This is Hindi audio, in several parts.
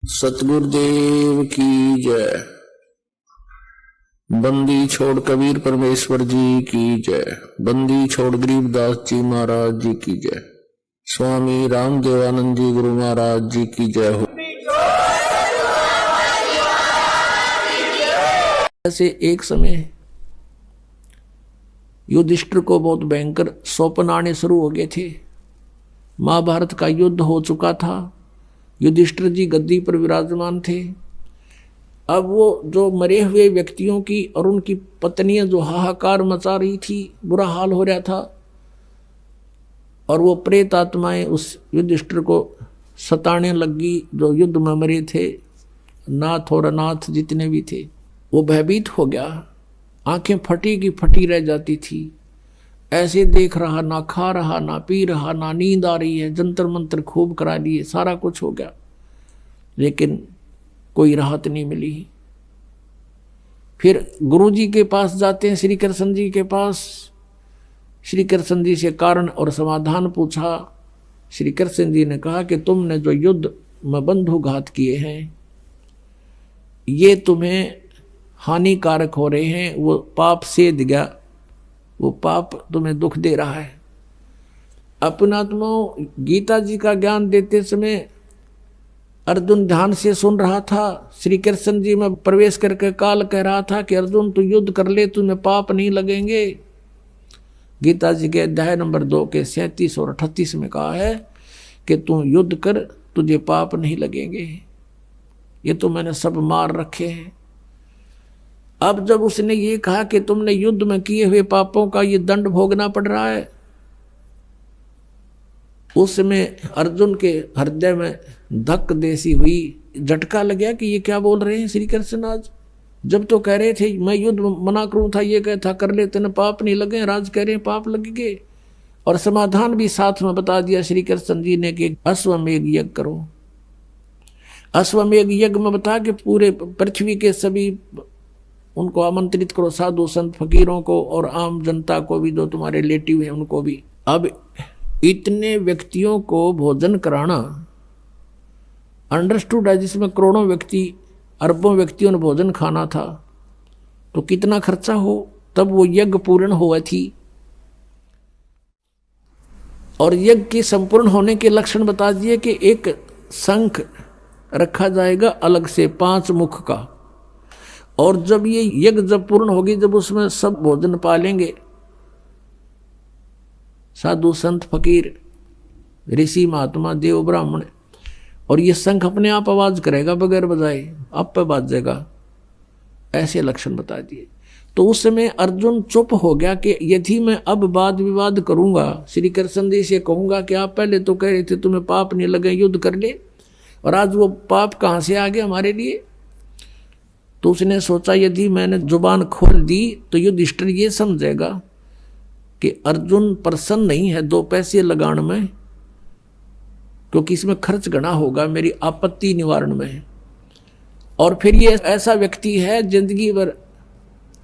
सतगुरुदेव की जय। बंदी छोड़ कबीर परमेश्वर जी की जय। बंदी छोड़ गरीबदास जी महाराज जी की जय। स्वामी रामदेवानंद जी गुरु महाराज जी की जय हो। ऐसे एक समय युधिष्ठिर को बहुत भयंकर स्वप्न आने शुरू हो गए थे। महाभारत का युद्ध हो चुका था। युधिष्ठिर जी गद्दी पर विराजमान थे। अब वो जो मरे हुए व्यक्तियों की और उनकी पत्नियां जो हाहाकार मचा रही थी, बुरा हाल हो रहा था, और वो प्रेत आत्माएं उस युधिष्ठिर को सताने लगी जो युद्ध में मरे थे। नाथ और अनाथ जितने भी थे, वो भयभीत हो गया। आंखें फटी की फटी रह जाती थी। ऐसे देख रहा, ना खा रहा, ना पी रहा, ना नींद आ रही है। जंतर मंतर खूब करा लिए, सारा कुछ हो गया, लेकिन कोई राहत नहीं मिली। फिर गुरुजी के पास जाते हैं, श्री कृष्ण जी के पास। श्री कृष्ण जी से कारण और समाधान पूछा। श्री कृष्ण जी ने कहा कि तुमने जो युद्ध में बंधुघात किए हैं, ये तुम्हें हानिकारक हो रहे हैं। वो पाप सेध गया, वो पाप तुम्हें दुख दे रहा है। अपनात्माओं, गीता जी का ज्ञान देते समय अर्जुन ध्यान से सुन रहा था। श्री कृष्ण जी में प्रवेश करके काल कह रहा था कि अर्जुन तू युद्ध कर ले, तुम्हें पाप नहीं लगेंगे। गीता जी के अध्याय नंबर 2 के 37 और 38 में कहा है कि तू युद्ध कर, तुझे पाप नहीं लगेंगे। ये तो मैंने सब मार रखे हैं। अब जब उसने ये कहा कि तुमने युद्ध में किए हुए पापों का ये दंड भोगना पड़ रहा है, उसमें अर्जुन के हृदय में धक देसी हुई, झटका लग गया कि ये क्या बोल रहे हैं श्री कृष्ण। आज जब तो कह रहे थे मैं युद्ध मना करूं था, ये कहता कर ले तेने पाप नहीं लगे, राज कह रहे हैं पाप लगेंगे। और समाधान भी साथ में बता दिया श्री कृष्ण जी ने कि अश्वमेघ यज्ञ करो। अश्वमेघ यज्ञ में बता के पूरे पृथ्वी के सभी उनको आमंत्रित करो, साधु संत फकीरों को और आम जनता को भी, जो तुम्हारे रिलेटिव हैं उनको भी। अब इतने व्यक्तियों को भोजन कराना अंडरस्टूड है, जिसमें करोड़ों व्यक्ति, अरबों व्यक्तियों ने भोजन खाना था, तो कितना खर्चा हो। तब वो यज्ञ पूर्ण हुआ थी। और यज्ञ के संपूर्ण होने के लक्षण बता दिए कि एक शंख रखा जाएगा अलग से 5 मुख का। और जब ये यज्ञ जब पूर्ण होगी, जब उसमें सब भोजन पालेंगे, साधु संत फकीर ऋषि महात्मा देव ब्राह्मण, और ये शंख अपने आप आवाज करेगा बगैर बजाए, आप पे बाजेगा। ऐसे लक्षण बता दिए। तो उस समय अर्जुन चुप हो गया कि यदि मैं अब वाद विवाद करूंगा, श्री कृष्ण जी से कहूंगा कि आप पहले तो कह रहे थे तुम्हें पाप नहीं लगे, युद्ध कर ले, और आज वो पाप कहां से आ गए हमारे लिए। तो उसने सोचा यदि मैंने जुबान खोल दी तो युधिष्ठिर ये समझेगा कि अर्जुन प्रसन्न नहीं है 2 पैसे लगाने में, क्योंकि इसमें खर्च घना होगा मेरी आपत्ति निवारण में। और फिर ये ऐसा व्यक्ति है जिंदगी भर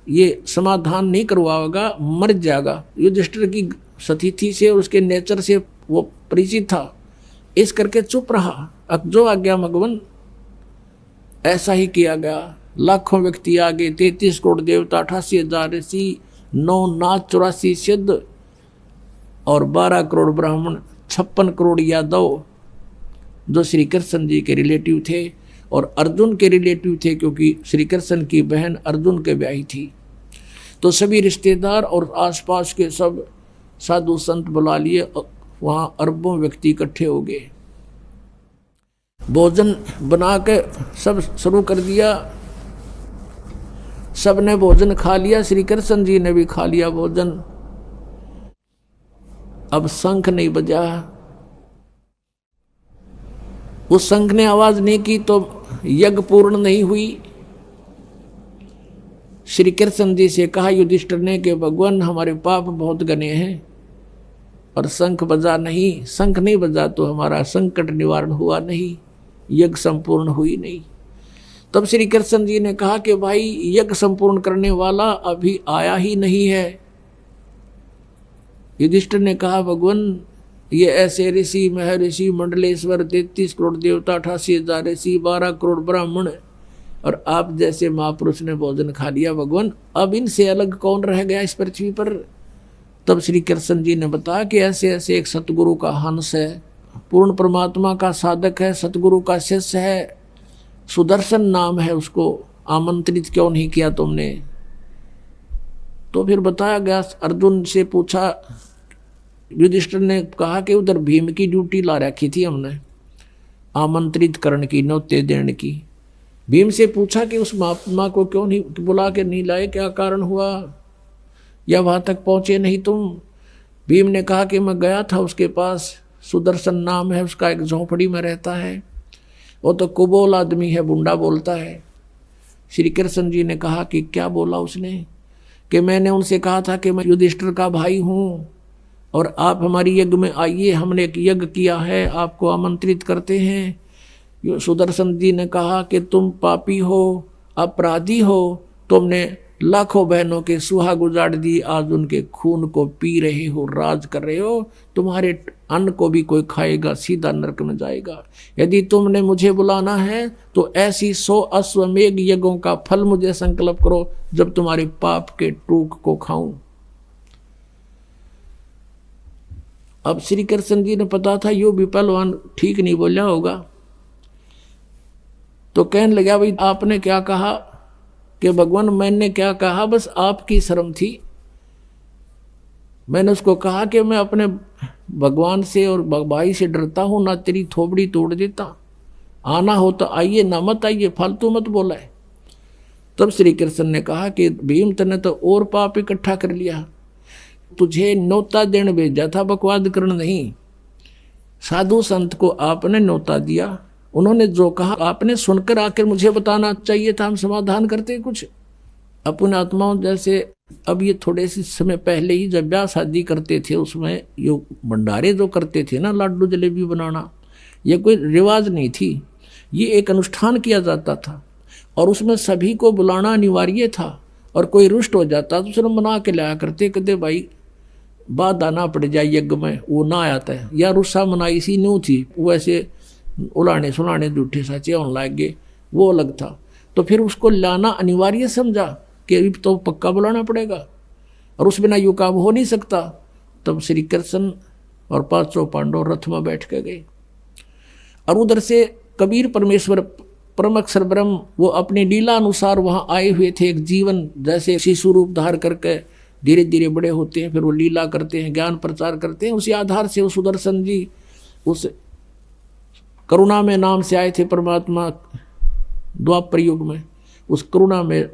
ये समाधान नहीं करवाएगा, मर जाएगा। युधिष्ठिर की स्थिति से और उसके नेचर से वो परिचित था, इस करके चुप रहा। अब जो आज्ञा भगवान, ऐसा ही किया गया। लाखों व्यक्ति आगे, 33 करोड़ देवता, 88,000 ऋषि, 9 नाथ, 84 सिद्ध और 12 करोड़ ब्राह्मण, 56 करोड़ यादव जो श्री कृष्ण जी के रिलेटिव थे और अर्जुन के रिलेटिव थे, क्योंकि श्री कृष्ण की बहन अर्जुन के ब्याही थी। तो सभी रिश्तेदार और आसपास के सब साधु संत बुला लिए। वहां अरबों व्यक्ति इकट्ठे हो गए। भोजन बना के सब शुरू कर दिया। सब ने भोजन खा लिया, श्री कृष्ण जी ने भी खा लिया भोजन। अब शंख नहीं बजा। उस शंख ने आवाज नहीं की तो यज्ञ पूर्ण नहीं हुई। श्री कृष्ण जी से कहा युधिष्ठिर ने कि भगवान हमारे पाप बहुत घने हैं और शंख बजा नहीं, शंख नहीं बजा तो हमारा संकट निवारण हुआ नहीं, यज्ञ संपूर्ण हुई नहीं। तब श्री कृष्ण जी ने कहा कि भाई यज्ञ संपूर्ण करने वाला अभी आया ही नहीं है। युधिष्ठिर ने कहा भगवान ये ऐसे ऋषि, महर्षि, मंडलेश्वर, 33 करोड़ देवता, 88,000 ऋषि, 12 करोड़ ब्राह्मण, और आप जैसे महापुरुष ने भोजन खा लिया भगवान, अब इनसे अलग कौन रह गया इस पृथ्वी पर। तब श्री कृष्ण जी ने बताया कि ऐसे ऐसे एक सतगुरु का हंस है, पूर्ण परमात्मा का साधक है, सतगुरु का शिष्य है, सुदर्शन नाम है, उसको आमंत्रित क्यों नहीं किया तुमने। तो फिर बताया गया, अर्जुन से पूछा, युधिष्ठिर ने कहा कि उधर भीम की ड्यूटी ला रखी थी हमने, आमंत्रित करने की, न्योते देने की। भीम से पूछा कि उस महात्मा को क्यों नहीं बुला के नहीं लाए, क्या कारण हुआ, या वहां तक पहुंचे नहीं तुम। भीम ने कहा कि मैं गया था उसके पास, सुदर्शन नाम है उसका, एक झोंपड़ी में रहता है, वो तो कुबोल आदमी है, बुंडा बोलता है। श्री कृष्ण जी ने कहा कि क्या बोला उसने, कि मैंने उनसे कहा था कि मैं युधिष्ठिर का भाई हूँ और आप हमारी यज्ञ में आइए, हमने एक यज्ञ किया है, आपको आमंत्रित करते हैं। सुदर्शन जी ने कहा कि तुम पापी हो, अपराधी हो, तुमने लाखों बहनों के सुहाग उजाड़ दी, आज उनके खून को पी रहे हो, राज कर रहे हो, तुम्हारे अन्न को भी कोई खाएगा, सीधा नरक में जाएगा। यदि तुमने मुझे बुलाना है तो ऐसी 100 अश्वमेघ यज्ञों का फल मुझे संकल्प करो, जब तुम्हारे पाप के टूक को खाऊं। अब श्री कृष्ण जी ने पता था यो भी पहलवान ठीक नहीं बोला होगा, तो कहने लगा, भाई आपने क्या कहा, कि भगवान मैंने क्या कहा, बस आपकी शर्म थी। मैंने उसको कहा कि मैं अपने भगवान से और भाई से डरता हूं, ना तेरी थोबड़ी तोड़ देता, आना हो तो आइए, ना मत आइए, फालतू मत बोला है। तब श्री कृष्ण ने कहा कि भीम तने तो और पाप इकट्ठा कर लिया, तुझे न्योता देने भेजा था, बकवाद करना नहीं। साधु संत को आपने न्योता दिया, उन्होंने जो कहा आपने सुनकर आकर मुझे बताना चाहिए था, हम समाधान करते कुछ। अपने आत्माओं जैसे, अब ये थोड़े से समय पहले ही जब ब्याह शादी करते थे, उसमें ये भंडारे जो करते थे ना, लाडू जलेबी बनाना, ये कोई रिवाज नहीं थी, ये एक अनुष्ठान किया जाता था और उसमें सभी को बुलाना अनिवार्य था। और कोई रुष्ट हो जाता तो उसने मना के लाया करते, कहते भाई बात आना पड़ जाए यज्ञ में, वो ना आता है, या रुस्सा मनाई सी न्यू थी, वो ऐसे उलाने सुलाने झूठे सच्चे होने लग गए, वो अलग था। तो फिर उसको लाना अनिवार्य समझा कि अभी तो पक्का बुलाना पड़ेगा और उस बिना यू काम हो नहीं सकता। तब श्री कृष्ण और 500 पांडव रथ में बैठ के गए और उधर से कबीर परमेश्वर परम अक्षर ब्रह्म वो अपनी लीला अनुसार वहाँ आए हुए थे। एक जीवन जैसे शिशु रूप धार करके धीरे धीरे बड़े होते हैं, फिर वो लीला करते हैं, ज्ञान प्रचार करते हैं। उसी आधार से वो सुदर्शन जी उस करुणा में नाम से आए थे परमात्मा द्वापर युग में, उस करुणा में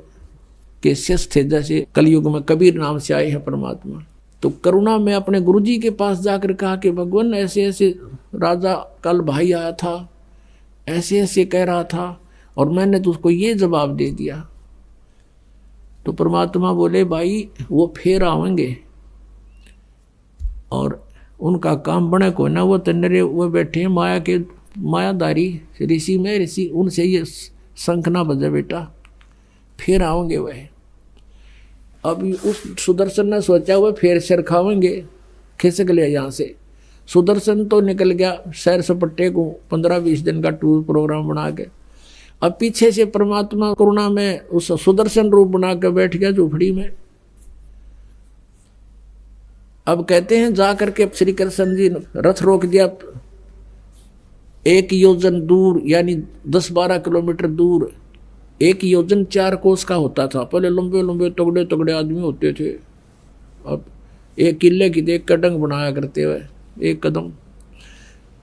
के शिष्य थे, जैसे कलयुग में कबीर नाम से आए हैं परमात्मा। तो करुणा में अपने गुरुजी के पास जाकर कहा कि भगवान ऐसे ऐसे राजा कल भाई आया था, ऐसे ऐसे कह रहा था और मैंने तो उसको ये जवाब दे दिया। तो परमात्मा बोले भाई वो फिर आवेंगे और उनका काम बने को ना, वो तन्नरे वो बैठे हैं माया के मायादारी ऋषि में ऋषि, उनसे ये शंख ना बजा बेटा, फिर आओगे वह। अब उस सुदर्शन ने सोचा हुआ फिर सिर खावेंगे, खिसक लिया यहाँ से। सुदर्शन तो निकल गया सैर सपट्टे को 15-20 दिन का टूर प्रोग्राम बना के। अब पीछे से परमात्मा करुणा में उस सुदर्शन रूप बना के बैठ गया झोपड़ी में। अब कहते हैं जा करके श्री कृष्ण जी रथ रोक दिया 1 योजन दूर, यानी 10-12 किलोमीटर दूर। 1 योजन 4 कोस का होता था। पहले लंबे लंबे तगड़े तगड़े आदमी होते थे, अब 1 किले की 1 कदम बनाया करते हुए 1 कदम।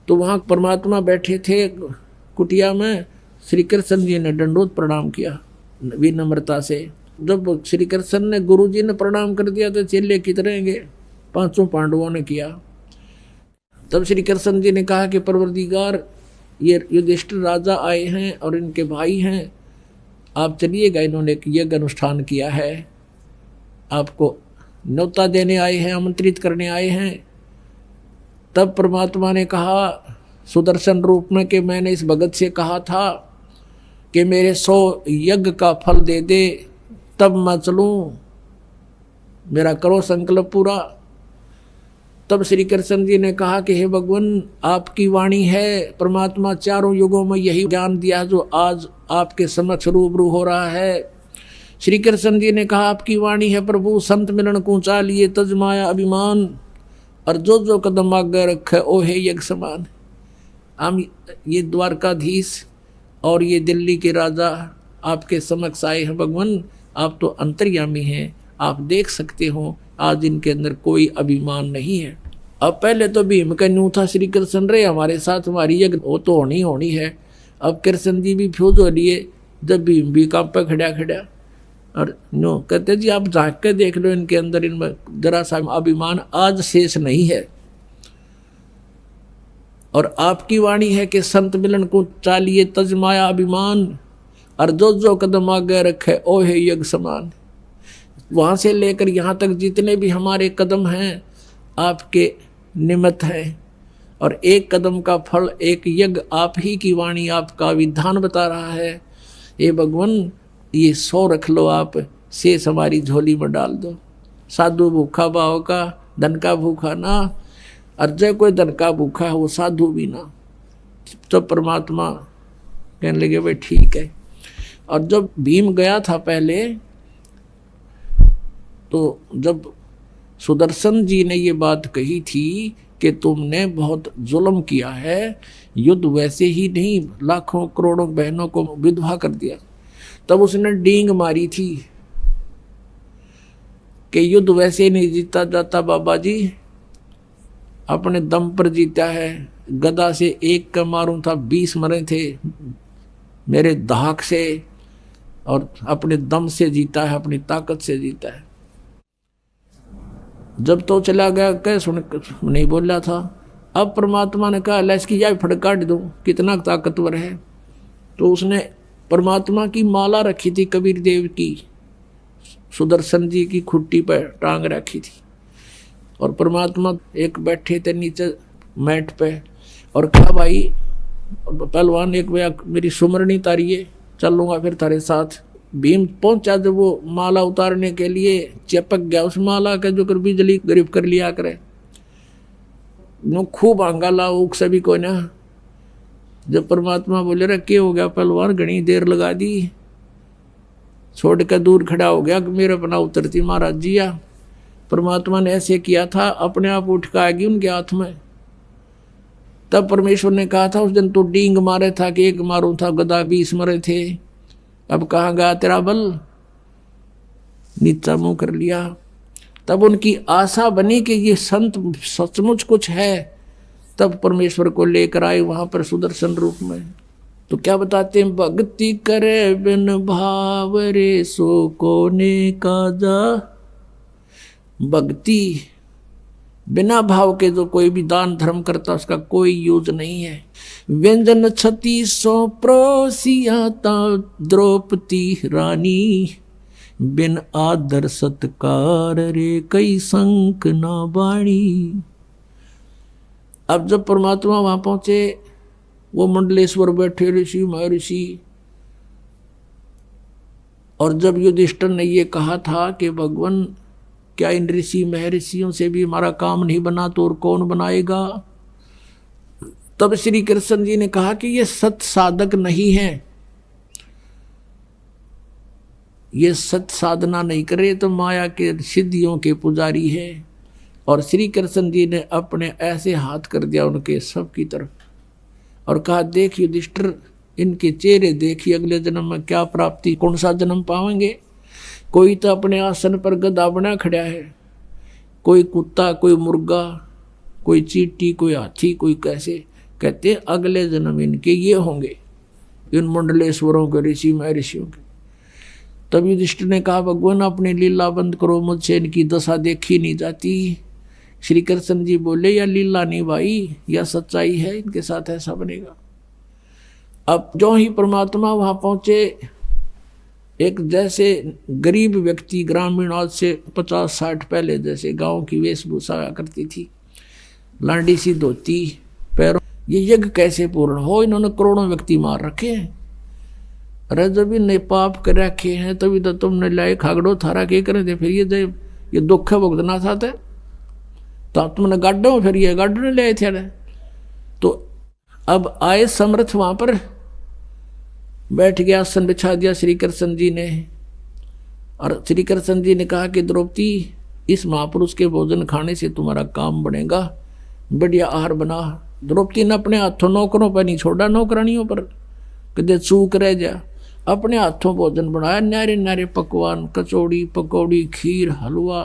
तो वहाँ परमात्मा बैठे थे कुटिया में। श्री कृष्ण जी ने दंडोत प्रणाम किया विनम्रता से। जब श्री कृष्ण ने गुरु जी ने प्रणाम कर दिया तो चेले कितरेंगे, 500 पांडवों ने किया। तब श्री कृष्ण जी ने कहा कि परवरदिगार ये युधिष्ठिर राजा आए हैं और इनके भाई हैं, आप चलिएगा, इन्होंने एक यज्ञ अनुष्ठान किया है, आपको न्योता देने आए हैं, आमंत्रित करने आए हैं। तब परमात्मा ने कहा सुदर्शन रूप में कि मैंने इस भगत से कहा था कि मेरे 100 यज्ञ का फल दे दे तब मैं चलूं, मेरा करो संकल्प पूरा। तब श्री कृष्ण जी ने कहा कि हे भगवान, आपकी वाणी है, परमात्मा चारों युगों में यही ज्ञान दिया जो आज आपके समक्ष रूबरू हो रहा है। श्री कृष्ण जी ने कहा आपकी वाणी है प्रभु, संत मिलन को चालिए तज माया अभिमान, और जो जो कदम आगे रखे ओ है यज्ञ समान। हम ये द्वारकाधीश और ये दिल्ली के राजा आपके समक्ष आए हैं भगवान, आप तो अंतर्यामी हैं, आप देख सकते हो आज इनके अंदर कोई अभिमान नहीं है। अब पहले तो भीम का न्यू था, श्री कृष्ण रे हमारे साथ हमारी यज्ञ वो तो होनी है। अब कृष्ण जी भी फ्यूज हो लिए, जब भीम भी काम पे खड़ा और नो कहते जी आप झाँक के देख लो इनके अंदर, इनमें जरा सा अभिमान आज शेष नहीं है। और आपकी वाणी है कि संत मिलन को चालिए तज माया अभिमान, और जो जो कदम आगे रखे ओ है यज्ञ समान। वहाँ से लेकर यहाँ तक जितने भी हमारे कदम हैं आपके निमित्त हैं, और एक कदम का फल एक यज्ञ आप ही की वाणी आपका विधान बता रहा है। ये भगवान ये 100 रख लो, आप शेष हमारी झोली में डाल दो। साधु भूखा भाव का, धन का भूखा ना, और जय कोई धन का भूखा है वो साधु भी ना। तो परमात्मा कहने लगे भाई ठीक है। और जब भीम गया था पहले, तो जब सुदर्शन जी ने ये बात कही थी कि तुमने बहुत जुल्म किया है, युद्ध वैसे ही नहीं लाखों करोड़ों बहनों को विधवा कर दिया, तब उसने डींग मारी थी कि युद्ध वैसे नहीं जीता जाता बाबा जी, अपने दम पर जीता है। गदा से एक का मारूं था 20 मरे थे मेरे धाक से, और अपने दम से जीता है, अपनी ताकत से जीता है। जब तो चला गया कह सुन नहीं बोला था। अब परमात्मा ने कहा ला इसकी जाए फड़ काट दूं, कितना ताकतवर है। तो उसने परमात्मा की माला रखी थी कबीर देव की, सुदर्शन जी की खुट्टी पर टांग रखी थी, और परमात्मा एक बैठे थे नीचे मैट पे, और कहा भाई पहलवान एक मेरी सुमरनी तारिये, चलूंगा फिर तारे साथ। भीम पहुंचा जब वो माला उतारने के लिए, चिपक गया उस माला का जो कर बिजली गरीब कर लिया करे, नो खूब आंगाला उक सभी को ना। जब परमात्मा बोले रहा क्या हो गया पहलवान, घनी देर लगा दी, छोड़ कर दूर खड़ा हो गया कि मेरे अपना उतरती महाराज जिया। परमात्मा ने ऐसे किया था, अपने आप उठ कर आएगी उनके हाथ में। तब परमेश्वर ने कहा था उस दिन तो डींग मारे था कि एक मारू था, गदा 20 मरे थे, अब कहाँ गया तेरा बल, नीचा मुंह कर लिया। तब उनकी आशा बनी कि ये संत सचमुच कुछ है, तब परमेश्वर को लेकर आए वहां पर सुदर्शन रूप में। तो क्या बताते हैं, भक्ति करे बिन भाव रे सो कोने काजा। भक्ति बिना भाव के जो कोई भी दान धर्म करता उसका कोई यूज नहीं है। व्यंजन 36 प्रोसियाता द्रौपदी रानी, बिन आदर सत्कार रे कई संक ना बाणी। अब जब परमात्मा वहां पहुंचे, वो मंडलेश्वर बैठे ऋषि महर्षि, और जब युधिष्ठिर ने ये कहा था कि भगवान क्या इन ऋषि महर्षियों से भी हमारा काम नहीं बना तो और कौन बनाएगा, तब श्री कृष्ण जी ने कहा कि ये सत साधक नहीं है, ये सत साधना नहीं करे तो माया के सिद्धियों के पुजारी है। और श्री कृष्ण जी ने अपने ऐसे हाथ कर दिया उनके सब की तरफ और कहा देख युधिष्ठिर, इनके चेहरे देखिए, अगले जन्म में क्या प्राप्ति, कौन सा जन्म पाएंगे। कोई तो अपने आसन पर गधा बना खड़ा है, कोई कुत्ता, कोई मुर्गा, कोई चींटी, कोई हाथी, कोई कैसे। कहते अगले जन्म इनके ये होंगे, इन मंडलेश्वरों के ऋषि महर्षियों के। तब युधिष्ठिर ने कहा भगवान अपनी लीला बंद करो, मुझसे इनकी दशा देखी नहीं जाती। श्री कृष्ण जी बोले या लीला नहीं भाई, या सच्चाई है, इनके साथ ऐसा बनेगा। अब जो ही परमात्मा वहां पहुंचे, एक जैसे गरीब व्यक्ति, ग्रामीण, आज से 50-60 पहले जैसे गांव की वेशभूषा करती थी, लांडी सी धोती पैरों, ये यज्ञ कैसे पूर्ण हो, इन्होंने करोड़ों व्यक्ति मार रखे हैं। अरे जब इन्हें पाप कर रखे हैं तभी तो तुमने लाए खागड़ो थारा के करे थे, फिर ये दुख भुगतना था। तो तुमने गाड़ो फिर ये गाड़ने ले थे। तो अब आए समर्थ वहां पर बैठ गया, आसन बिछा दिया श्री कृष्ण जी ने। और श्री कृष्ण जी ने कहा कि द्रौपदी, इस महापुरुष के भोजन खाने से तुम्हारा काम बनेगा, बढ़िया आहार बना। द्रौपदी ने अपने हाथों नौकरों पर नहीं छोड़ा, नौकरानियों पर कदे चूक रह जा, अपने हाथों भोजन बनाया। न्यारे न्यारे पकवान, कचौड़ी पकौड़ी, खीर, हलवा,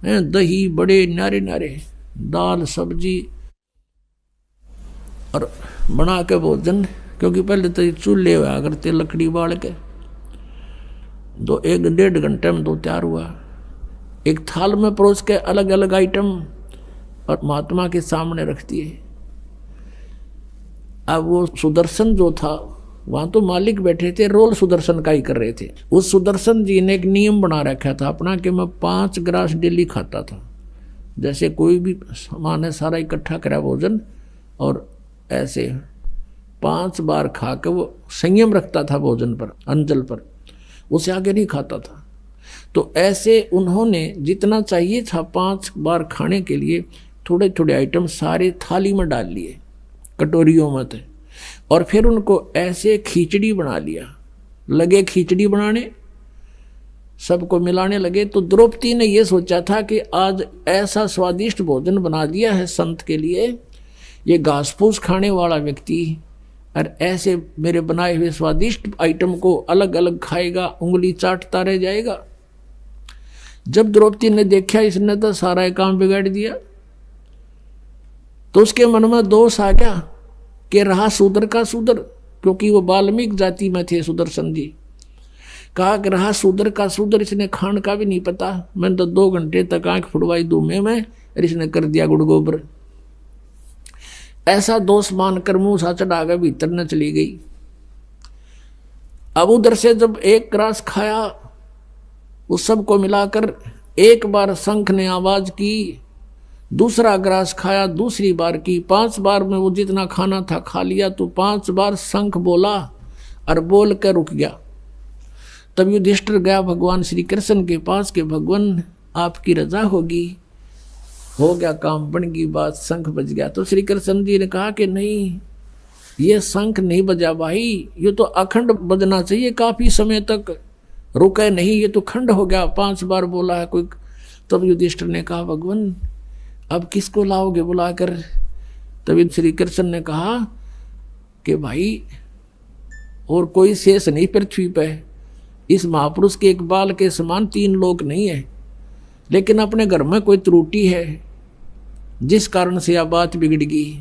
दही, बड़े न्यारे न्यारे, दाल सब्जी और बना के भोजन। क्योंकि पहले तो चूल्हे हुआ करते लकड़ी बाल के, 1-1.5 घंटे में तैयार हुआ। एक थाल में परोस के अलग अलग आइटम और महात्मा के सामने रख दिए। अब वो सुदर्शन जो था, वहां तो मालिक बैठे थे, रोल सुदर्शन का ही कर रहे थे। उस सुदर्शन जी ने एक नियम बना रखा था अपना कि मैं 5 ग्रास डेली खाता था। जैसे कोई भी सामान है सारा इकट्ठा करा भोजन, और ऐसे 5 बार खा के वो संयम रखता था भोजन पर, अंजल पर, उसे आगे नहीं खाता था। तो ऐसे उन्होंने जितना चाहिए था 5 बार खाने के लिए थोड़े थोड़े आइटम सारे थाली में डाल लिए, कटोरियों में थे। और फिर उनको ऐसे खिचड़ी बना लिया, लगे खिचड़ी बनाने, सबको मिलाने लगे। तो द्रौपदी ने यह सोचा था कि आज ऐसा स्वादिष्ट भोजन बना दिया है संत के लिए, ये घास फूस खाने वाला व्यक्ति और ऐसे मेरे बनाए हुए स्वादिष्ट आइटम को अलग अलग खाएगा, उंगली चाटता रह जाएगा। जब द्रौपदी ने देखा इसने तो सारा काम बिगाड़ दिया, तो उसके मन में दोष आ गया कि रहा शूद्र का शूद्र, क्योंकि वो वाल्मीकि जाति में थे सुदर्शन जी। कहा कि रहा शूद्र का शूद्र, इसने खान का भी नहीं पता। मैंने तो 2 घंटे तक आंख फुड़वाई धूमे में और इसने कर दिया गुड़ गोबर। ऐसा दोष मानकर मुंह सा चढ़ा के भीतर न चली गई। अब उधर से जब 1 ग्रास खाया, उस सबको मिलाकर एक बार शंख ने आवाज की, दूसरा ग्रास खाया, दूसरी बार की, 5 बार में वो जितना खाना था खा लिया। तो 5 बार शंख बोला और बोल कर रुक गया। तब युधिष्ठिर गया भगवान श्री कृष्ण के पास कि भगवान आपकी रजा होगी। हो गया काम, बन गई बात, शंख बज गया। तो श्री कृष्ण जी ने कहा कि नहीं, ये शंख नहीं बजा भाई, ये तो अखंड बजना चाहिए, काफी समय तक रुके नहीं, ये तो खंड हो गया, 5 बार बोला है कोई। तब युधिष्ठिर ने कहा भगवान अब किसको लाओगे बुलाकर? तभी श्री कृष्ण ने कहा कि भाई और कोई शेष नहीं पृथ्वी पे, इस महापुरुष के एक बाल के समान 3 लोक नहीं है, लेकिन अपने घर में कोई त्रुटि है जिस कारण से यह बात बिगड़ गई।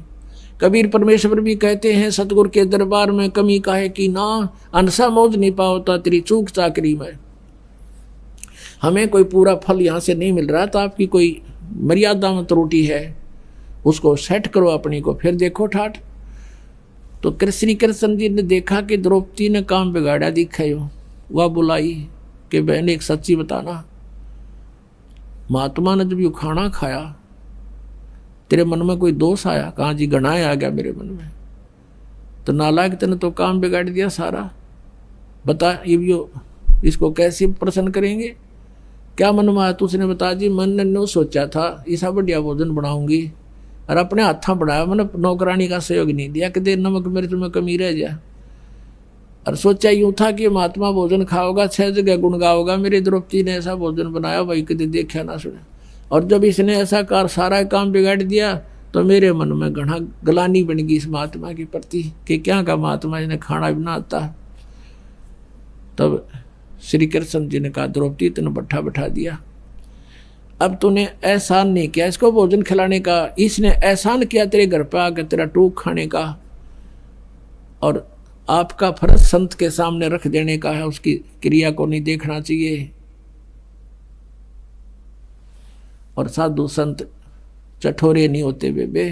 कबीर परमेश्वर भी कहते हैं सतगुरु के दरबार में कमी काहे की ना, अनसा मौज नहीं पाओता तेरी चूक चाकरी में। हमें कोई पूरा फल यहाँ से नहीं मिल रहा, तो आपकी कोई मर्यादा में त्रुटि है, उसको सेट करो अपनी को, फिर देखो ठाठ। तो श्री कृष्ण जी ने देखा कि द्रौपदी ने काम बिगाड़ा दिखायो, वह बुलाई कि बहन एक सच्ची बताना, महात्मा ने जब यू खाना खाया तेरे मन में कोई दोष आया? कहाँ जी गणाए आ गया मेरे मन में। तो नालायक तेने तो काम बिगाड़ दिया सारा, बता ये इसको कैसे प्रसन्न करेंगे? क्या मन में आया? तो उसने बता जी मन ने नो सोचा था ऐसा बढ़िया भोजन बनाऊंगी और अपने हाथा बढ़ाया, मैंने नौकरानी का सहयोग नहीं दिया कि देर नमक मेरे तुम्हें कमी रह जाए। और सोचा यूं था कि महात्मा भोजन खाओगा, 6 जगह गुण गाओगा, मेरी द्रौपदी ने ऐसा भोजन बनाया भाई कभी देखा ना सुना। और जब इसने ऐसा कार सारा काम बिगाड़ दिया तो मेरे मन में घना गलानी बन गई इस महात्मा के प्रति कि क्या का महात्मा इसने खाना भी ना आता। तब श्री कृष्ण जी ने कहा द्रौपदी तूने बैठा बैठा दिया, अब तूने एहसान नहीं किया इसको भोजन खिलाने का, इसने एहसान किया तेरे घर पर आकर तेरा टूक खाने का, और आपका फर्ज संत के सामने रख देने का है, उसकी क्रिया को नहीं देखना चाहिए। और साधु संत चठोरे नहीं होते बेबे।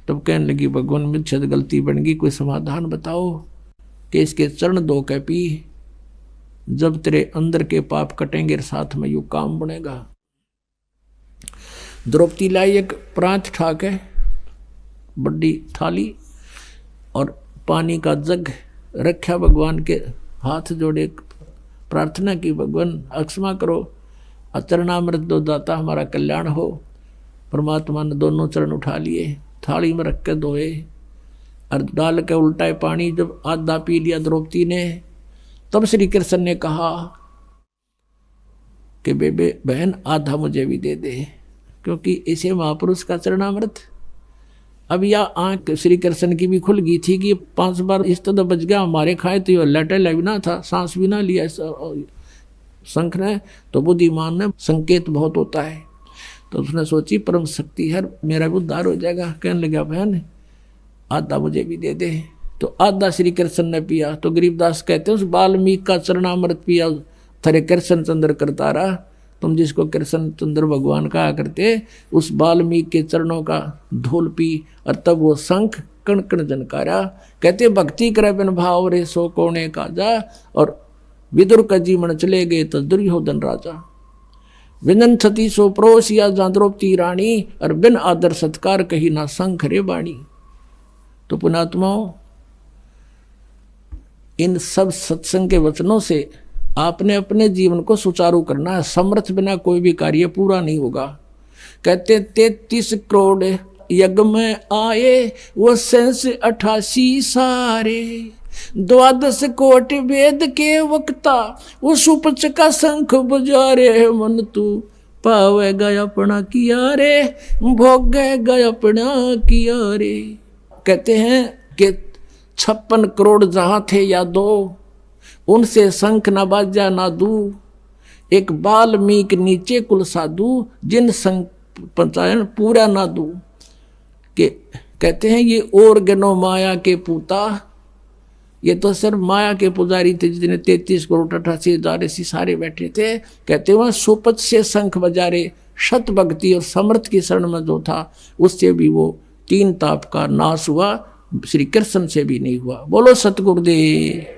तब कहने लगी भगवान मुझसे गलती बन गई, कोई समाधान बताओ कि इसके चरण धो के पी, जब तेरे अंदर के पाप कटेंगे साथ में यू काम बनेगा। द्रौपदी लाई एक प्रांत ठाक है, बड़ी थाली और पानी का जग रखा, भगवान के हाथ जोड़े प्रार्थना की भगवान अक्षमा करो, अचरणामृत दो दाता हमारा कल्याण हो। परमात्मा ने दोनों चरण उठा लिए, थाली में रख के धोए और डाल के उल्टा पानी जब आधा पी लिया द्रौपदी ने, तब श्री कृष्ण ने कहा कि बेबे बहन आधा मुझे भी दे दे, क्योंकि इसे महापुरुष का चरणामृत। अब यह आंख श्री कृष्ण की भी खुल गई थी कि 5 बार इस तरह बच गया, हमारे खाए तो लटे लगना था, सांस भी ना लिया शंख ने। तो बुद्धिमान में संकेत बहुत होता है, तो उसने सोची परम शक्ति है, मेरा भी उद्धार हो जाएगा। कहने लगा बहन आधा मुझे भी दे दे। तो आधा श्री कृष्ण ने पिया। तो गरीबदास कहते हैं उस वाल्मीकि का चरणामृत पिया थरे कृष्ण चंद्र करता रहा। तुम जिसको कृष्ण चंद्र भगवान कहा करते, उस वाल्मीकि के चरणों का धूल पी और तब वो शंख कण कण जनकारा। कहते भक्ति करे बिन भाव रे सो कोने काजा, और विदुर का जीवन चले गए तो दुर्योधन राजा। विनन छती सो प्रोसिया जहाँ द्रौपदी रानी, और बिन आदर सत्कार कही ना शंख रे बाणी। तो पुणात्माओं, इन सब सत्संग के वचनों से आपने अपने जीवन को सुचारू करना है। समर्थ बिना कोई भी कार्य पूरा नहीं होगा। कहते 33 करोड़ यज्ञ में आए, वो 88 सारे, 12 कोटि वेद के वक्ता, वो सुपच का शंख बजारे। मन तू पावेगा अपना किया रे, भोगेगा अपना किया रे। कहते हैं कि 56 करोड़ जहां थे या दो, उनसे शंख न बाजा ना दू। एक वाल्मीकि नीचे कुल साधु, जिन शंख पंचायन पूरा ना दू। के कहते हैं ये और गनो माया के पूता, ये तो सिर्फ माया के पुजारी थे जितने 33 करोड़ 88 हजार ऐसी सारे बैठे थे। कहते वह सुपच से शंख बजारे, शत भक्ति और समर्थ की शरण में जो था, उससे भी वो 3 ताप का नाश हुआ, श्री कृष्ण से भी नहीं हुआ। बोलो सतगुरुदेव।